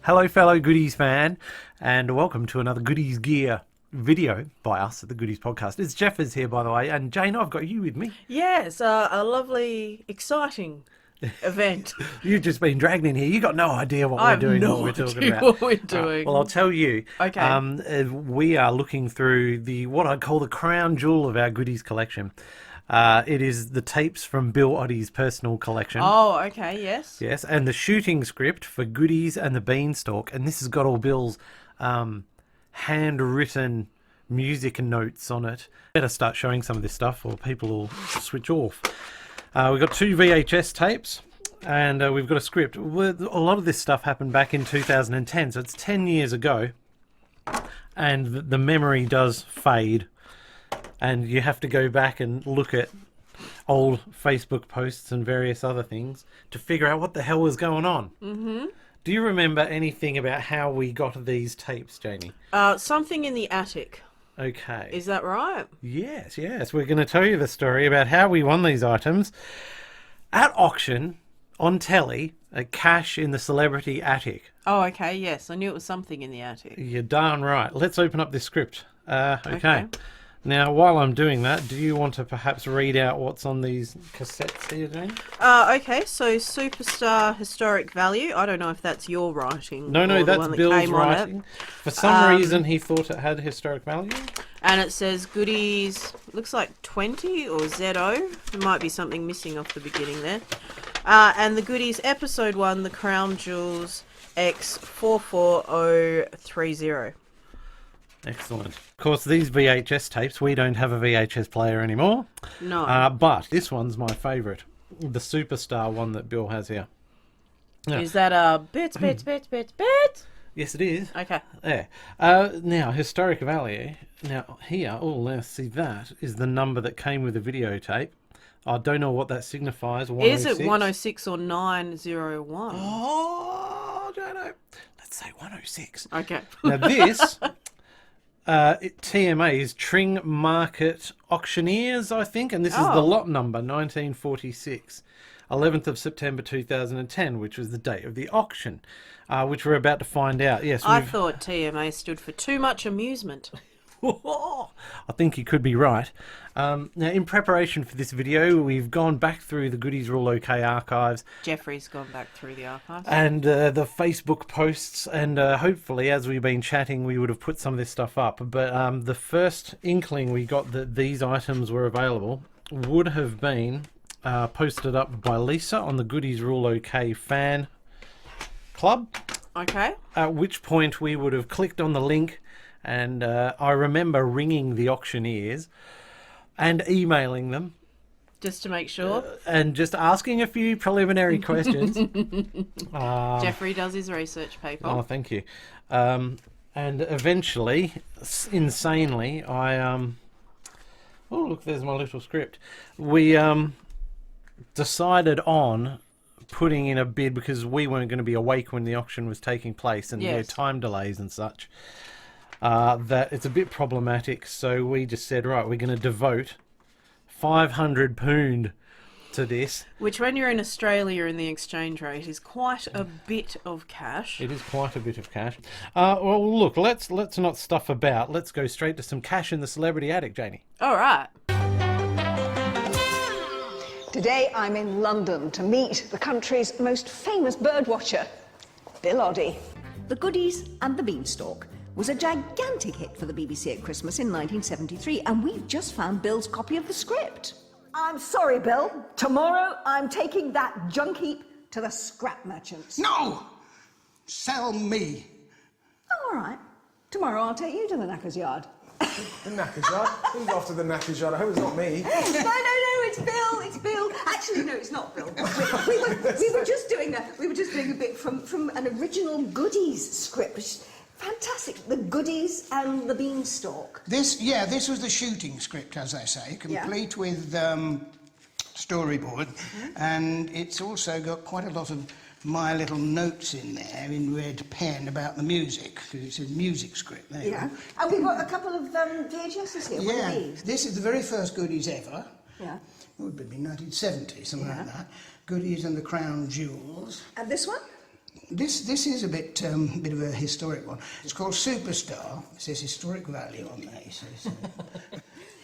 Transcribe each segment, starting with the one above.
Hello fellow Goodies fan, and welcome to another Goodies Gear video by us at the Goodies Podcast. It's Jeffers here, by the way, and Jane, I've got you with me. Yes, a lovely, exciting event. You've just been dragged in here. You got no idea what we're doing, what we're talking about. What we're doing. Well, I'll tell you. Okay. We are looking through what I call the crown jewel of our Goodies collection. It is the tapes from Bill Oddie's personal collection. Oh, okay, yes. Yes, and the shooting script for Goodies and the Beanstalk, and this has got all Bill's handwritten music and notes on it. Better start showing some of this stuff or people will switch off. We've got 2 VHS tapes and we've got a script. A lot of this stuff happened back in 2010, so it's 10 years ago, and the memory does fade. And you have to go back and look at old Facebook posts and various other things to figure out what the hell was going on. Mm-hmm. Do you remember anything about how we got these tapes, Janie? Something in the attic. Okay. Is that right? Yes. We're going to tell you the story about how we won these items at auction, on telly, at Cash in the Celebrity Attic. Oh, okay, yes. I knew it was something in the attic. You're darn right. Let's open up this script. Okay. Now, while I'm doing that, do you want to perhaps read out what's on these cassettes here, Jane? Okay, so Superstar Historic Value. I don't know if that's your writing. No, or the that's one that Bill's came on writing. it. For some reason, he thought it had historic value. And it says Goodies, looks like 20 or ZO. There might be something missing off the beginning there. And the Goodies Episode 1, The Crown Jewels X44030. Excellent. Of course, these VHS tapes, we don't have a VHS player anymore. No. But this one's my favourite. The Superstar one that Bill has here. Yeah. Is that a bits? Yes, it is. Okay. Yeah. Now, historic value. Now, here, let's see, that is the number that came with the videotape. I don't know what that signifies. 106. Is it 106 or 901? Oh, I don't know. Let's say 106. Okay. Now, this... TMA is Tring Market Auctioneers, I think, and this is the lot number, 1946, 11th of September 2010, which was the date of the auction, which we're about to find out. Yes, I thought TMA stood for Too Much Amusement. I think you could be right. Now, in preparation for this video, we've gone back through the Goodies Rule OK archives. Jeffrey's gone back through the archives. And the Facebook posts, and hopefully, as we've been chatting, we would have put some of this stuff up. But the first inkling we got that these items were available would have been posted up by Lisa on the Goodies Rule OK fan club. Okay. At which point we would have clicked on the link. And I remember ringing the auctioneers and emailing them. Just to make sure. And just asking a few preliminary questions. Jeffrey does his research paper. Oh, thank you. And eventually, insanely, I... oh, look, there's my little script. We decided on putting in a bid because we weren't going to be awake when the auction was taking place, and there were time delays and such. That it's a bit problematic, so we just said, right, we're going to devote 500 pound to this. Which, when you're in Australia and the exchange rate, is quite a bit of cash. It is quite a bit of cash. Well, look, let's not stuff about. Let's go straight to some cash in the celebrity attic, Janie. All right. Today I'm in London to meet the country's most famous birdwatcher, Bill Oddie. The Goodies and the Beanstalk was a gigantic hit for the BBC at Christmas in 1973, and we've just found Bill's copy of the script. I'm sorry, Bill. Tomorrow I'm taking that junk heap to the scrap merchants. No! Sell me. Oh, all right. Tomorrow I'll take you to the knacker's yard. The knacker's yard? Who's after the knacker's yard? I hope it's not me. No, it's Bill. It's Bill. Actually, no, it's not Bill. We were just doing a bit from an original Goodies script, which is fantastic. The Goodies and the Beanstalk. This was the shooting script, as they say, complete with storyboard, and it's also got quite a lot of my little notes in there in red pen about the music, because it's a music script. There you go. And we've got a couple of VHSs here. What are these? This is the very first Goodies ever. Yeah. It would have been 1970, something like that. Goodies and the Crown Jewels. And this one? This is a bit of a historic one. It's called Superstar. It says historic value on there. It says,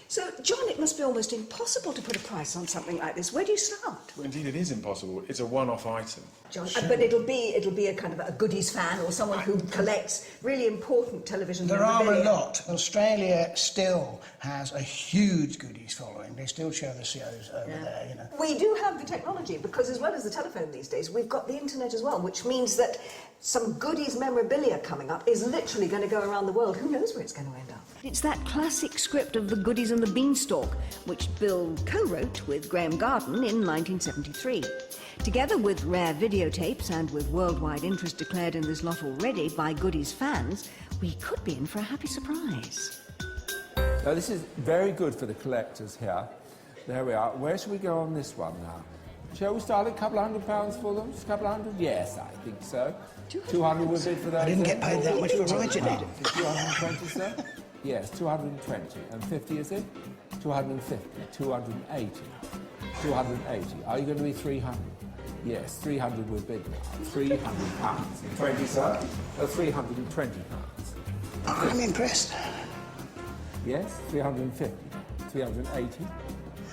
So, John, it must be almost impossible to put a price on something like this. Where do you start? Well, indeed, it is impossible. It's a one-off item. John, but it'll be a kind of a goodies fan or someone who collects really important television There are a memorabilia. lot. Australia still has a huge goodies following. They still show the shows over there, you know. We do have the technology because, as well as the telephone these days, we've got the internet as well, which means that some goodies memorabilia coming up is literally going to go around the world. Who knows where it's going to end up? It's that classic script of The Goodies and the Beanstalk, which Bill co-wrote with Graham Garden in 1973. Together with rare videotapes and with worldwide interest declared in this lot already by Goodies fans, we could be in for a happy surprise. Now, this is very good for the collectors here. There we are. Where should we go on this one now? Shall we start at a couple of £100 for them? Just a couple of hundred? Yes, I think so. 200 was bid for those. I didn't get paid that much for writing it. 220, sir? Yes, 220. And 50, is it? 250, 280, 280. Are you going to be 300? Yes, 300 was bid now. £300. 20, sir? 320 pounds. I'm impressed. Yes, 350, 380.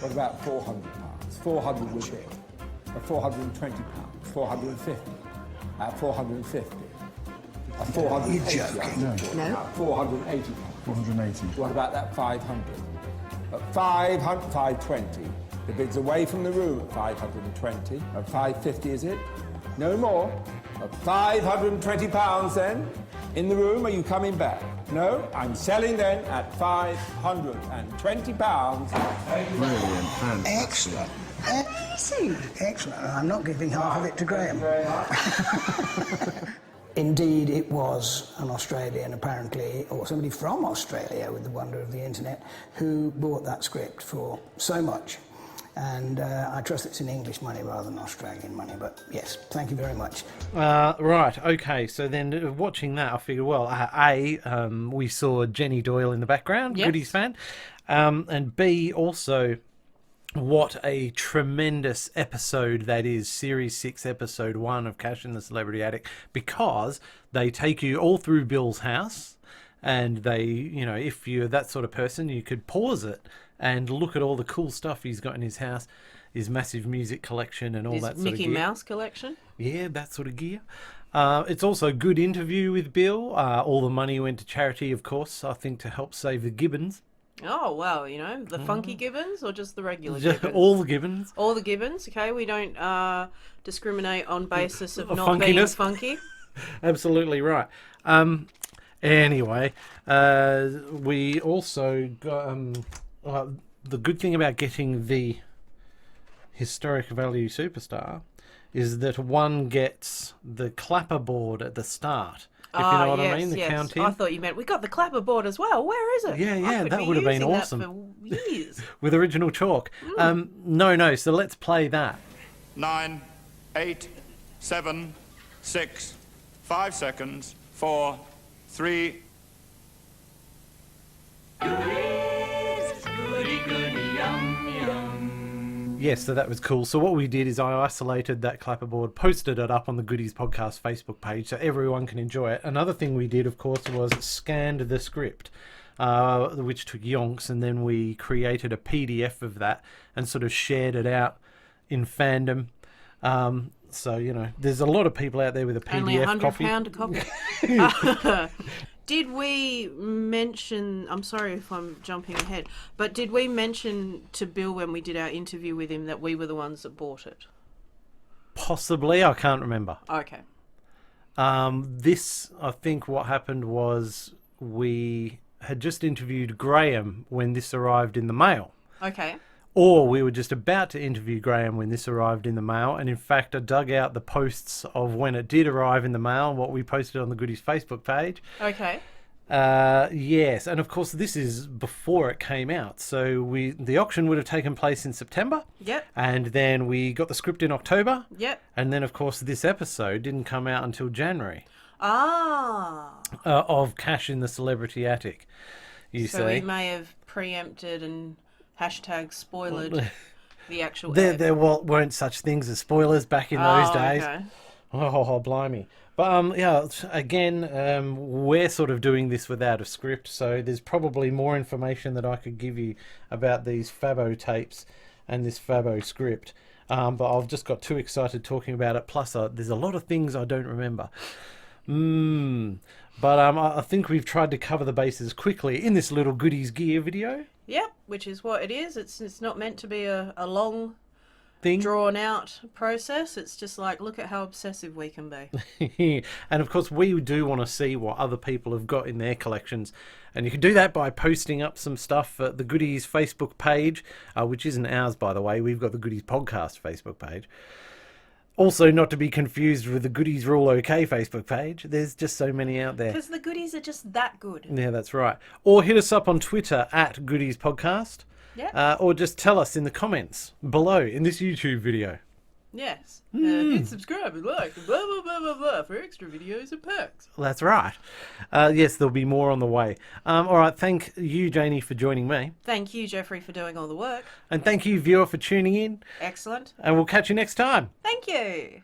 What about 400 pounds? 400 was bid. 420 pounds. 450. 450. 480. You're joking. No. 480 pounds. 480. What about that 500? 500, 520. The bid's away from the room at 520. At 550, is it? No more. At 520 pounds then. In the room, are you coming back? No, I'm selling then at 520 pounds. Brilliant. Fantastic. Excellent. Excellent. I'm not giving half of it to Graham. Indeed, it was an Australian, apparently, or somebody from Australia with the wonder of the internet, who bought that script for so much. And I trust it's in English money rather than Australian money, but yes, thank you very much. Right, okay, so then watching that, I figured, well, we saw Jenny Doyle in the background, Yes. Goodies fan, and B, also, what a tremendous episode that is, Series 6, Episode 1 of Cash in the Celebrity Attic, because they take you all through Bill's house, and they, you know, if you're that sort of person, you could pause it and look at all the cool stuff he's got in his house, his massive music collection and all His that sort Mickey of gear. Mouse collection. Yeah, that sort of gear. It's also a good interview with Bill. All the money went to charity, of course, I think to help save the Gibbons. Oh, wow, you know, the funky gibbons or just the regular Just gibbons? all the Gibbons. All the gibbons, okay? We don't discriminate on basis of Of not being funkiness. funky. Absolutely right. Anyway, we also got the good thing about getting the historic value Superstar is that one gets the clapperboard at the start. If you know what I mean, the count in. I thought you meant we got the clapperboard as well. Where is it? Yeah, I yeah, could that be would have been using that awesome. for years. With original chalk. No, so let's play that. 9, 8, 7, 6, 5 seconds, 4, 3. Yes, so that was cool. So what we did is I isolated that clapperboard, posted it up on the Goodies Podcast Facebook page so everyone can enjoy it. Another thing we did, of course, was scanned the script, which took yonks, and then we created a PDF of that and sort of shared it out in fandom. So, you know, there's a lot of people out there with a PDF Only copy. £100 a copy. Did we mention, I'm sorry if I'm jumping ahead, but did we mention to Bill when we did our interview with him that we were the ones that bought it? Possibly, I can't remember. Okay. This, I think what happened was we had just interviewed Graham when this arrived in the mail. Okay. Or we were just about to interview Graham when this arrived in the mail. And in fact, I dug out the posts of when it did arrive in the mail, what we posted on the Goodies Facebook page. Okay. Yes, and of course this is before it came out. So the auction would have taken place in September. Yep. And then we got the script in October. Yep. And then, of course, this episode didn't come out until January. Ah. Of Cash in the Celebrity Attic, you So see. we may have preempted and #spoiled the actual There weren't such things as spoilers back in those days. Okay. Oh, blimey. But yeah, again, we're sort of doing this without a script, so there's probably more information that I could give you about these Fabo tapes and this Fabo script. But I've just got too excited talking about it. Plus, there's a lot of things I don't remember. But I think we've tried to cover the bases quickly in this little goodies gear video. Yep, which is what it is. It's not meant to be a long, Thing. drawn out process. It's just like, look at how obsessive we can be. And of course, we do want to see what other people have got in their collections. And you can do that by posting up some stuff at the Goodies Facebook page, which isn't ours, by the way. We've got the Goodies Podcast Facebook page. Also, not to be confused with the Goodies Rule OK Facebook page. There's just so many out there. Because the goodies are just that good. Yeah, that's right. Or hit us up on Twitter at Goodies Podcast. Yeah. Or just tell us in the comments below in this YouTube video. Yes. Hit subscribe and like, and blah, blah, blah, blah, blah, for extra videos and perks. That's right. Yes, there'll be more on the way. All right, thank you, Janie, for joining me. Thank you, Jeffrey, for doing all the work. And thank you, viewer, for tuning in. Excellent. And we'll catch you next time. Thank you.